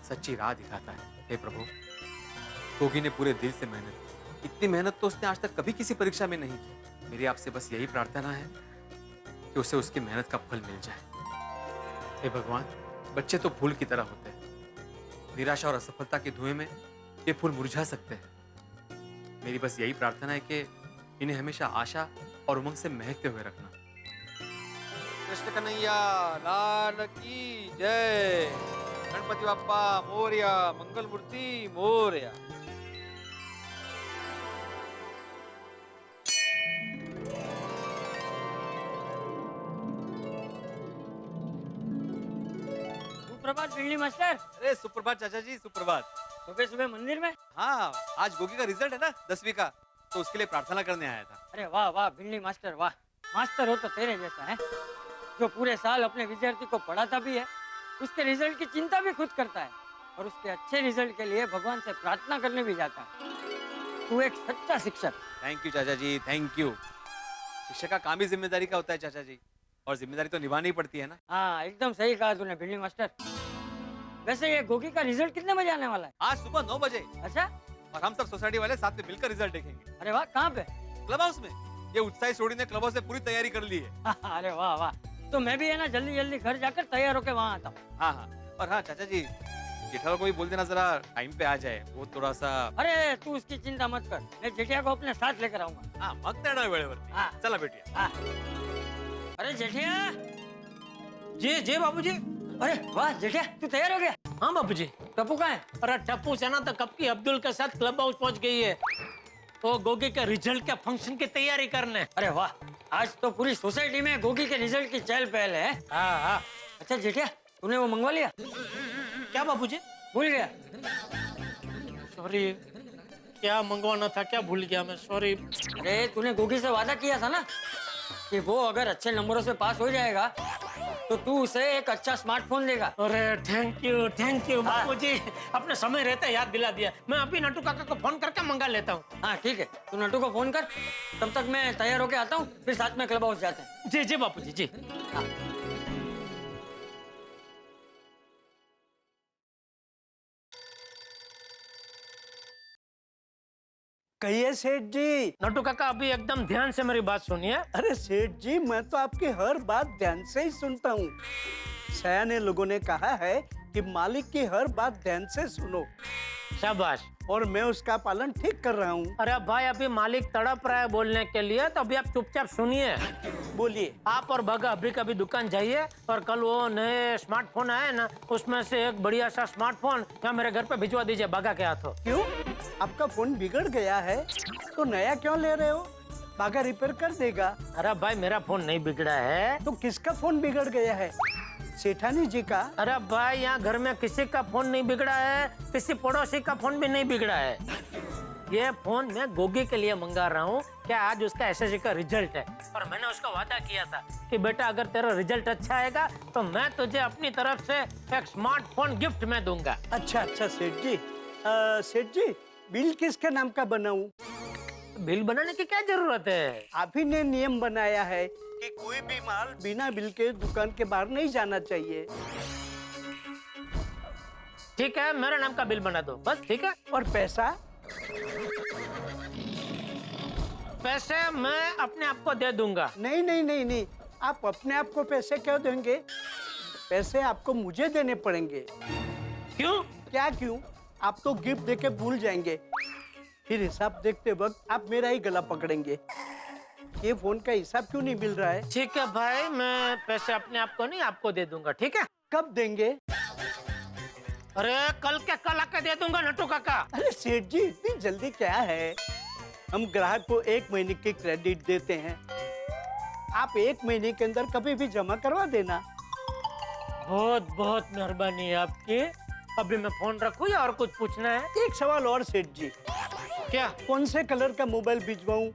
सच्ची राह दिखाता है। हे प्रभु, गोगी ने पूरे दिल से मेहनत की। इतनी मेहनत तो उसने आज तक कभी किसी परीक्षा में नहीं की। मेरी आपसे बस यही प्रार्थना है कि उसे उसकी मेहनत का फल मिल जाए। हे भगवान, बच्चे तो फूल की तरह होते हैं। निराशा और असफलता के धुएं में ये फूल मुरझा सकते हैं। मेरी बस यही प्रार्थना है कि इन्हें हमेशा आशा और उमंग से महकते हुए रखना। कृष्ण कन्हैया लाल की जय। गणपति बाप्पा मोरया, मंगल मूर्ति मोरया। सुप्रभात बिल्ली मास्टर। अरे सुप्रभात चाचा जी, सुप्रभात। सुबह सुबह मंदिर में? हाँ, आज गोगी का रिजल्ट है ना 10वीं का, तो उसके लिए प्रार्थना करने आया था। अरे वाह वाह बिल्ली मास्टर वाह। मास्टर हो तो तेरे जैसा है, जो पूरे साल अपने विद्यार्थी को पढ़ाता भी है, उसके रिजल्ट की चिंता भी खुद करता है और उसके अच्छे रिजल्ट के लिए भगवान से प्रार्थना करने भी जाता है। तू एक सच्चा शिक्षक। थैंक यू चाचा जी, थैंक यू। शिक्षक का काम ही जिम्मेदारी का होता है चाचा जी, और जिम्मेदारी तो निभानी ही पड़ती है ना। हाँ, एकदम सही कहा तूने बिल्ली मास्टर। वैसे ये गोगी का रिजल्ट कितने बजे आने वाला है? आज सुबह 9 बजे। अच्छा, और हम सब सोसाइटी वाले साथ में मिलकर रिजल्ट देखेंगे। अरे वाह, कहाँ पे? क्लब हाउस में। ये उत्साही सोडी ने क्लब हाउस से पूरी तैयारी कर ली है। अरे वाह वाह, तो मैं भी है ना जल्दी जल्दी घर जाकर तैयार होकर वहाँ आता हूँ। हाँ हाँ, और हाँ चाचा जी, जेठा को भी बोल देना जरा टाइम पे आ जाए, वो थोड़ा सा। अरे तू उसकी चिंता मत कर, मैं जेठिया को अपने साथ लेकर आऊंगा। हाँ, मग तेरा वेळेवरती। हाँ। चला बेटिया। हाँ। अरे जेठिया। जी जी बाबूजी। अरे वाह जेठिया, तू तैयार हो गया? हाँ बाबूजी। टप्पू कहाँ है? अरे टप्पू से ना तो कब की अब्दुल के साथ क्लब हाउस पहुंच गई है, तो गोगी के रिजल्ट के फंक्शन की तैयारी करने। अरे वाह, आज तो पूरी सोसाइटी में गोगी के रिजल्ट की चहल पहल है। हाँ हाँ। अच्छा जेठिया, तूने वो मंगवा लिया? क्या बाबूजी? भूल गया? सॉरी। क्या मंगवाना था, क्या भूल गया मैं, सॉरी। अरे तूने गोगी से वादा किया था ना कि वो अगर अच्छे नंबरों से पास हो जाएगा तो तू उसे एक अच्छा स्मार्टफोन देगा। अरे थैंक यू बापू जी, अपने समय रहते याद दिला दिया। मैं अभी नटू काका को फोन करके मंगा लेता हूँ। हाँ ठीक है, तू नटू को फोन कर, तब तक मैं तैयार होके आता हूँ, फिर साथ में क्लब हाउस जाते हैं। जी जी बापू जी, जी। हाँ। कहिए सेठ जी। नटू काका अभी एकदम ध्यान से मेरी बात सुनिए। अरे सेठ जी, मैं तो आपकी हर बात ध्यान से ही सुनता हूँ। सयाने लोगों ने कहा है कि मालिक की हर बात ध्यान से सुनो। शाबाश। और मैं उसका पालन ठीक कर रहा हूँ। अरे भाई अभी मालिक तड़प रहा है बोलने के लिए, तो अभी आप चुपचाप सुनिए। बोलिए। आप और भगा अभी कभी दुकान जाइए और कल वो नए स्मार्टफोन आए ना, उसमें से एक बढ़िया सा स्मार्टफोन यहाँ मेरे घर पे भिजवा दीजिए भगा के हाथों। क्यों? आपका फोन बिगड़ गया है तो नया क्यों ले रहे हो? बागा रिपेयर कर देगा। अरे भाई मेरा फोन नहीं बिगड़ा है। तो किसका फोन बिगड़ गया है? सेठानी जी का। अरे भाई यहाँ घर में किसी का फोन नहीं बिगड़ा है, किसी पड़ोसी का फोन भी नहीं बिगड़ा है। ये फोन मैं गोगी के लिए मंगा रहा हूँ, क्या आज उसका एसएससी का रिजल्ट है और मैंने उसका वादा किया था कि बेटा अगर तेरा रिजल्ट अच्छा आएगा तो मैं तुझे अपनी तरफ से एक स्मार्टफोन गिफ्ट में दूंगा। अच्छा सेठ जी। सेठ जी, बिल किसके नाम का बनाऊं? बिल बनाने की क्या जरूरत है? आप ही ने नियम बनाया है कि कोई भी माल बिना बिल के दुकान के बाहर नहीं जाना चाहिए। ठीक है, मेरे नाम का बिल बना दो बस, ठीक है। और पैसा? पैसे मैं अपने आप को दे दूंगा। नहीं, आप अपने आप को पैसे क्यों देंगे? पैसे आपको मुझे देने पड़ेंगे। क्यों? क्या क्यों? आप तो गिफ्ट देके भूल जाएंगे, फिर हिसाब देखते वक्त आप मेरा ही गला पकड़ेंगे। ये फोन का हिसाब क्यों नहीं मिल रहा है? ठीक है भाई, मैं पैसे अपने आप को नहीं आपको दे दूंगा, ठीक है। कब देंगे? अरे कल के कल आके दे दूंगा नटू काका। अरे सेठ जी, इतनी जल्दी क्या है? हम ग्राहक को 1 महीने की क्रेडिट देते हैं, आप 1 महीने के अंदर कभी भी जमा करवा देना। बहुत बहुत मेहरबानी है आपकी। अभी मैं फोन रखूं या और कुछ पूछना है? एक सवाल और सेठ जी। क्या? कौन से कलर का मोबाइल भिजवाऊं?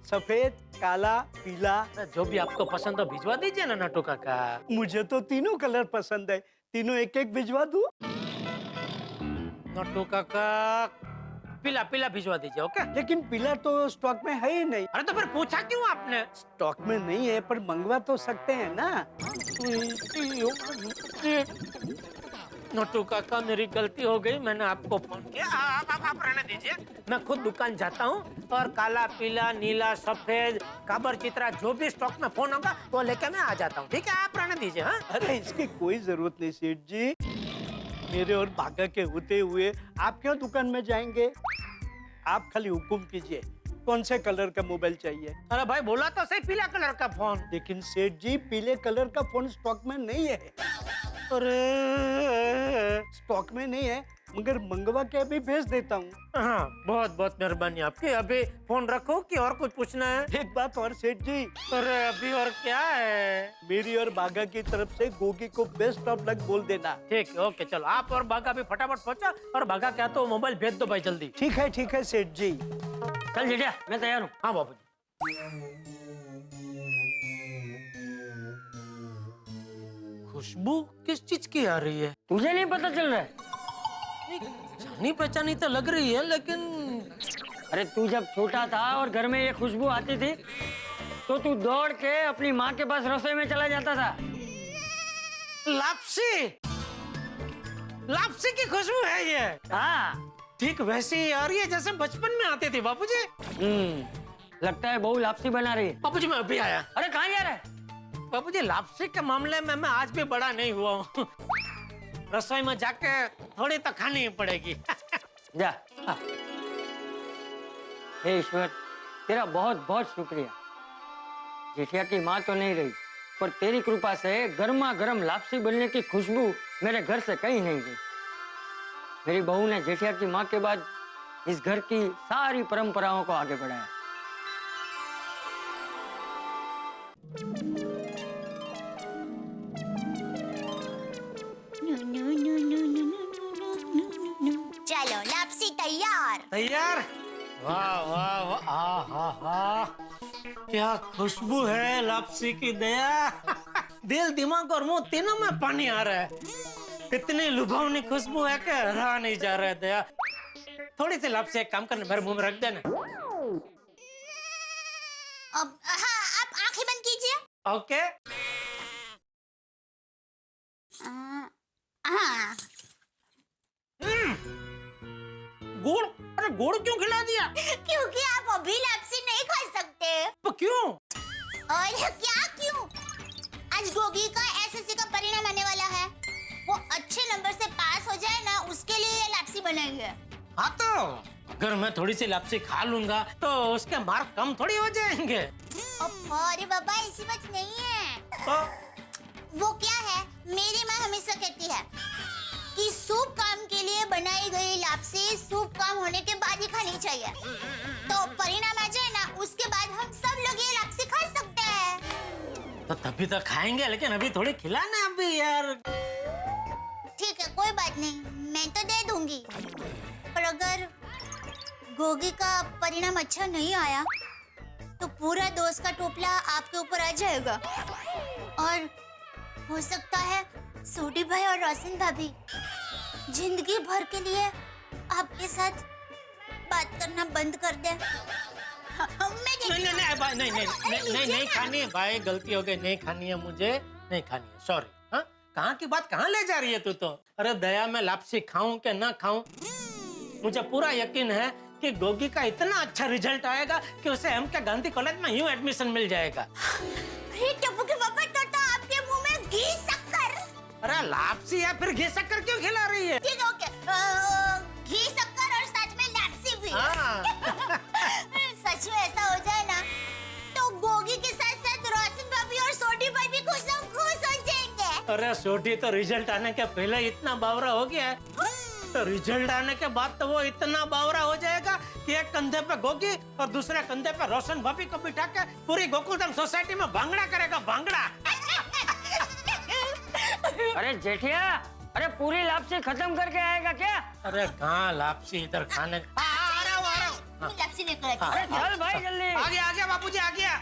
सफेद, काला, पीला? जो भी आपको पसंद हो भिजवा दीजिए ना नटू काका। मुझे तो तीनों कलर पसंद है, तीनों एक एक भिजवा दूं? नटू काका पीला पीला भिजवा दीजिए, ओके। लेकिन पीला तो स्टॉक में है ही नहीं। अरे तो फिर पूछा क्यों आपने? स्टॉक में नहीं है पर मंगवा तो सकते हैं ना। नटू काका मेरी गलती हो गई, मैंने आपको फोन किया। आप रहने दीजिए, मैं खुद दुकान जाता हूँ और काला पीला नीला सफेद काबर चित्रा जो भी स्टॉक में फोन होगा वो लेके मैं आ जाता हूँ, ठीक है। आप रहने दीजिए। हाँ? अरे इसकी कोई जरूरत नहीं सेठ जी, मेरे और भागा के होते हुए आप क्यों दुकान में जाएंगे? आप खाली हुक्म कीजिए, कौन से कलर का मोबाइल चाहिए? अरे भाई बोला तो सही पीला कलर का फोन। लेकिन सेठ जी, पीले कलर का फोन स्टॉक में नहीं है। अरे स्टॉक में नहीं है मगर मंगवा के अभी भेज देता हूँ। हाँ, बहुत बहुत मेहरबानी आपकी। अभी फोन रखो कि और कुछ पूछना है? एक बात और सेठ जी। अरे अभी और क्या है? मेरी और बागा की तरफ से गोगी को बेस्ट ऑफ लक बोल देना। ठीक है, ओके चलो। आप और बागा भी फटाफट पहुंचा और बागा क्या तो मोबाइल भेज दो भाई जल्दी। ठीक है सेठ जी। चल जीजा, मैं तैयार हूँ। हाँ बाबू जी। खुशबू किस चीज की आ रही है? तुझे नहीं पता चल रहा है? जानी पहचानी तो लग रही है लेकिन। अरे तू जब छोटा था और घर में ये खुशबू आती थी तो तू दौड़ के अपनी माँ के पास रसोई में चला जाता था। लापसी, लापसी की खुशबू है ये। हाँ ठीक वैसे ही आ रही है जैसे बचपन में आती थी बाबूजी। लगता है बहू लापसी बना रही है। बाबूजी मैं अभी आया। अरे कहाँ जा रहा है? बाबूजी लापसी के मामले में मैं आज भी बड़ा नहीं हुआ हूँ। रसोई में जाके थोड़ी तो खानी ही पड़ेगी। जा। हे ईश्वर, तेरा बहुत बहुत शुक्रिया। जेठिया की माँ तो नहीं रही पर तेरी कृपा से गर्मा गर्म लापसी बनने की खुशबू मेरे घर से कहीं नहीं गई। मेरी बहू ने जेठिया की माँ के बाद इस घर की सारी परंपराओं को आगे बढ़ाया। चलो लापसी लापसी तैयार। तैयार? वाह वाह वाह, आहा हा, क्या खुशबू है लापसी की दया। दिल, दिमाग और मुंह तीनों में पानी आ रहा है। इतनी लुभावनी खुशबू है कि रहा नहीं जा रहा है दया। थोड़ी सी लापसी एक काम करना, मेरे मुंह में रख देना। अब हाँ, आप आंखें बंद कीजिए। ओके। हाँ। गुड़? अरे गुड़ क्यों खिला दिया? क्योंकि आप अभी लापसी नहीं खा सकते। तो क्यों? और क्या क्यों? आज गोगी का एसएससी का परिणाम आने वाला है। वो अच्छे नंबर से पास हो जाए ना, उसके लिए ये लापसी बनाएंगे। हाँ तो अगर मैं थोड़ी सी लापसी खा लूंगा तो उसके मार्क कम थोड़ी हो जाएंगे। अरे बाबा, ऐसी बात नहीं है। तो वो क्या है, मेरी माँ हमेशा कहती है कि शुभ काम के लिए बनाई गई लापसी शुभ काम होने के बाद ही खानी चाहिए। तो परिणाम आ जाए ना, उसके बाद हम सब लोग ये लापसी खा सकते हैं। तो तभी तो खाएंगे, लेकिन अभी थोड़ी खिलाना अभी यार। ठीक है, कोई बात नहीं, मैं तो दे दूंगी। पर अगर गोगी का परिणाम अच्छा नहीं आया तो पूरा दोस्त का टोपला आपके ऊपर आ जाएगा। और हो सकता है सोडी भाई और रोशन भाभी जिंदगी भर के लिए आपके साथ बात करना बंद कर दे। नहीं खानी है भाई, गलती हो गई, नहीं खानी है मुझे, नहीं खानी है, सॉरी। हाँ, कहाँ की बात कहाँ ले जा रही है तू तो? अरे दया, मैं लापसी खाऊं कि ना खाऊं, मुझे पूरा यकीन है कि गोगी का इतना अच्छा रिजल्ट आएगा कि उसे एमके गांधी कॉलेज में यूं एडमिशन मिल जाएगा। टप्पू के पापा, तो आपके मुंह में घी शक्कर। अरे लापसी है, फिर घी शक्कर क्यों खिला रही है? ठीक है, ओके, घी शक्कर और साथ में लापसी भी। सच में ऐसा हो जाए ना तो गोगी के साथ साथ रोशन भाभी और सोडी भाई भी खुश हो जाएंगे। अरे सोडी तो रिजल्ट आने के पहले इतना बावरा हो गया है, तो रिजल्ट आने के बाद तो वो इतना बावरा हो जाएगा कि एक कंधे पे गोगी और दूसरे कंधे पे रोशन भाभी को बिठा के पूरी गोकुलधाम सोसाइटी में भांगड़ा करेगा, भांगड़ा। अरे जेठिया, अरे पूरी लापसी खत्म करके आएगा क्या? अरे कहाँ लापसी, इधर खाने। लापसी लेकर अरे चल भाई जल्दी। आ गया बापूजी, आ गया।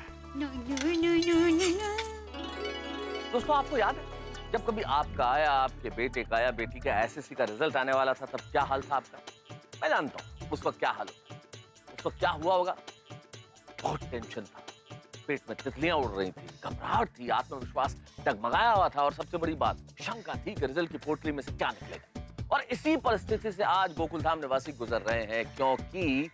दोस्तों, आपको याद है जब कभी आपका या आपके बेटे का या बेटी का एसएससी का रिजल्ट आने वाला था, तब क्या हाल था आपका? मैं जानता हूँ उस वक्त क्या हाल होता, उस वक्त क्या हुआ होगा। बहुत टेंशन था, पेट में तितलियां उड़ रही थी, घबराहट थी, आत्मविश्वास डगमगाया हुआ था और सबसे बड़ी बात शंका थी कि रिजल्ट की पोटली में से क्या निकलेगा। और इसी परिस्थिति से आज गोकुलधाम निवासी गुजर रहे हैं, क्योंकि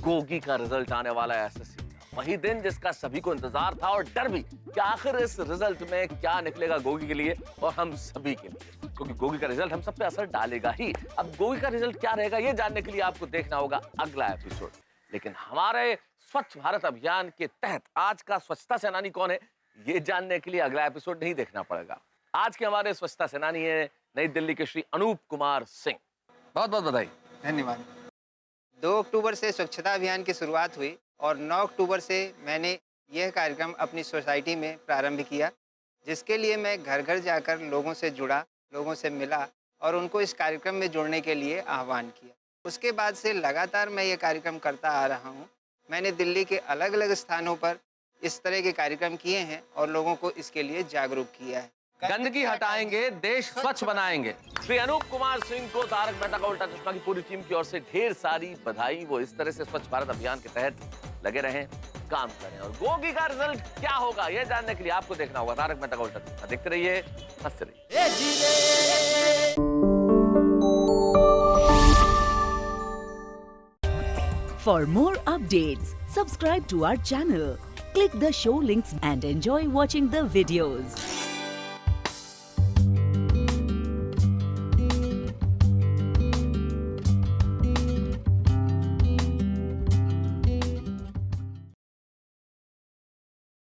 गोगी का रिजल्ट आने वाला है एसएससी का। वही दिन जिसका सभी को इंतजार था और डर भी कि आखिर इस रिजल्ट में क्या निकलेगा गोगी के लिए और हम सभी के लिए, क्योंकि गोगी का रिजल्ट हम सब पे असर डालेगा ही। अब गोगी का रिजल्ट क्या रहेगा ये जानने के लिए आपको देखना होगा अगला एपिसोड। लेकिन हमारे स्वच्छ भारत अभियान के तहत आज का स्वच्छता सेनानी कौन है ये जानने के लिए अगला एपिसोड नहीं देखना पड़ेगा। आज के हमारे स्वच्छता सेनानी है नई दिल्ली के श्री अनूप कुमार सिंह। बहुत बहुत बधाई। धन्यवाद। 2 अक्टूबर से स्वच्छता अभियान की शुरुआत हुई और 9 अक्टूबर से मैंने यह कार्यक्रम अपनी सोसाइटी में प्रारंभ किया, जिसके लिए मैं घर घर जाकर लोगों से जुड़ा, लोगों से मिला और उनको इस कार्यक्रम में जुड़ने के लिए आह्वान किया। उसके बाद से लगातार मैं ये कार्यक्रम करता आ रहा हूँ। मैंने दिल्ली के अलग अलग स्थानों पर इस तरह के कार्यक्रम किए हैं और लोगों को इसके लिए जागरूक किया है। गंदगी हटाएंगे, देश स्वच्छ बनाएंगे। श्री अनूप कुमार सिंह को तारक मेहता का उल्टा चश्मा की पूरी टीम की ओर से ढेर सारी बधाई। वो इस तरह से स्वच्छ भारत अभियान के तहत लगे रहें, काम करें। और गोगी का रिजल्ट क्या होगा ये जानने के लिए आपको देखना होगा तारक मेहता का उल्टा चश्मा। देखते रहिए, हंसते रहिए। For more updates, subscribe to our channel, click the show links and enjoy watching the videos.